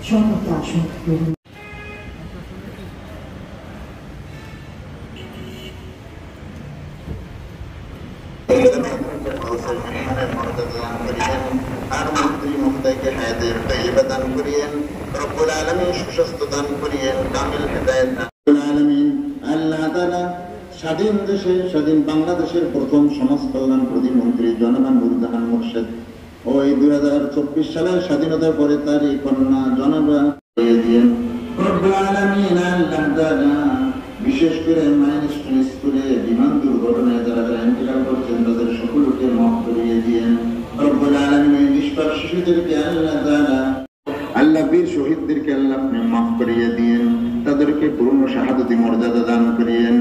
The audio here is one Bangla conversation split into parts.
সম্মতি আসন গ্রহণ। আর মন্ত্রী মহোদয়কে হায়াতের তৈয়বা দান করিয়েন, রব্বুল আলামিন সুস্বাস্থ্য দান করিয়েন, কামিল হেদায়েত দান আলামিন। আল্লাহ তাআলা স্বাধীন দেশের, স্বাধীন বাংলাদেশের প্রথম সমাজ কল্যাণ প্রতিমন্ত্রী জনাব নুরজাহান মোর্শেদ ওই 2024 সালের স্বাধীনতার পরে তার এই কন্যা জনাবা দিয়েছেন। রব্বুল আলামিন আল্লাহ তাআলা বিশেষ করে মাইনস স্কুলে বিমান দুর্ঘটনায় যারা ইন্তেকাল করছেন তাদের সকলকে মাফ করিয়ে দিয়েন। রব্বুল আলামিন এই নিষ্পাপ শিশুদেরকে আল্লাহ তাআলা, আল্লাহ বীর শহীদদেরকে আল্লাহ আপনি মাফ করিয়ে দিয়েন, তাদেরকে পূর্ণ শাহাদাতি মর্যাদা দান করিয়েন।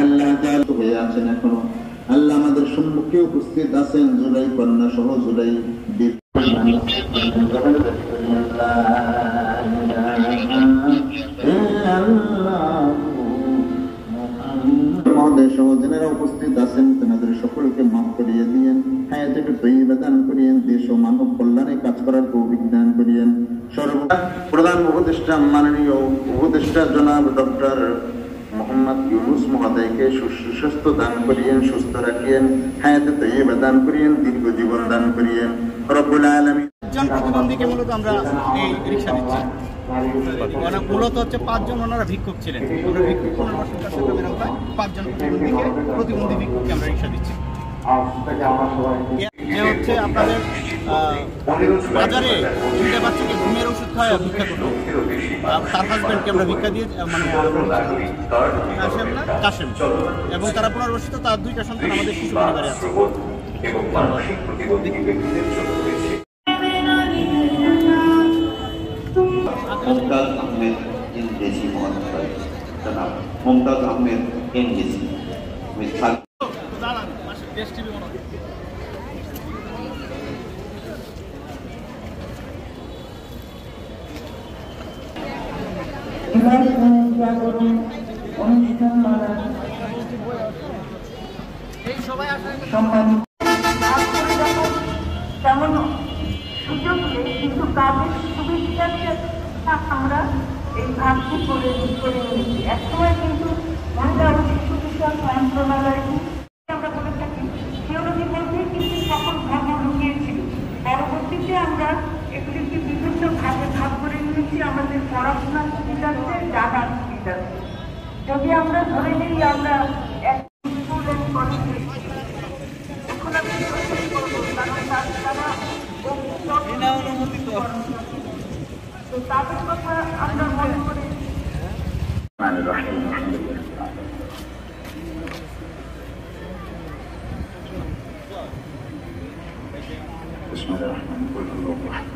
আল্লাহ তাআলা হয়ে আছেন এখনো, আল্লাহ আমাদের সম্মুখে উপস্থিত আছেন জুলাই কন্যা সহ জুলাই বীর মহোদয় সহ যারা উপস্থিত আছেন তেনাদের সকলকে মাফ করিয়ে দিয়েন, হায়াতে তৈয়বা দান করিয়েন, দেশ ও মানব কল্যাণে কাজ করার তৌফিক দান করিয়েন। প্রধান উপদেষ্টা মাননীয় উপদেষ্টা জনাব ডক্টর মোহাম্মদ ইউনূস মহোদয়কে সুস্বাস্থ্য দান করিয়েন, সুস্থ রাখিয়েন, হায়াতে তৈয়বা দান করিয়েন, দীর্ঘ জীবন দান করিয়েন। রব্বুল আলামিন প্রতিবন্ধীকে মূলত আমরা এই রিক্সা দিচ্ছি, মূলত হচ্ছে 5 জন ওনারা ভিক্ষুক ছিলেন। আমরা ভিক্ষুক পুনর্বাসন চট্টগ্রামের আওতায় 5 জন প্রতিবন্ধী ভিক্ষুককে আমরা রিক্সা দিচ্ছি। যে হচ্ছে আপনাদের বাজারে তিনটে বাচ্চাকে ঘুমের ওষুধ খাওয়া ভিক্ষা করতো, তার হাজব্যান্ডকে আমরা ভিক্ষা দিয়ে মানে কাশেম, এবং তারা পুনর্বাসিত, তার 2টা সন্তান আমাদের শিশু পরিবারে আছে। মুমতাজ আহমেদ এনজেসি মহোদয়, জনাব মুমতাজ আহমেদ এনজেসি। তেমন সুযোগ নেই, কিন্তু কাজের সুবিধাকে আমরা এই ভাবটি করে নিয়েছি। একসময় কিন্তু মহিলা ও শিশু বিষয়ক মন্ত্রণালয়টি আমরা বলে থাকি থিওলজির মধ্যে কিন্তু সকল ধর্ম লুকিয়েছিল। পরবর্তীতে আমরা এগুলিকে বিভিন্ন ভাগে ভাগ করে নিয়েছি আমাদের পড়াশোনার সুবিধার্থে, জানার সুবিধার্থে। যদি আমরা ধরে নিই আমরা এক স্কুল এবং কলেজে এখন আমি করবো, কারণ তারা তাদের কথা আমরা মনে করি। بسم الله الرحمن الرحيم.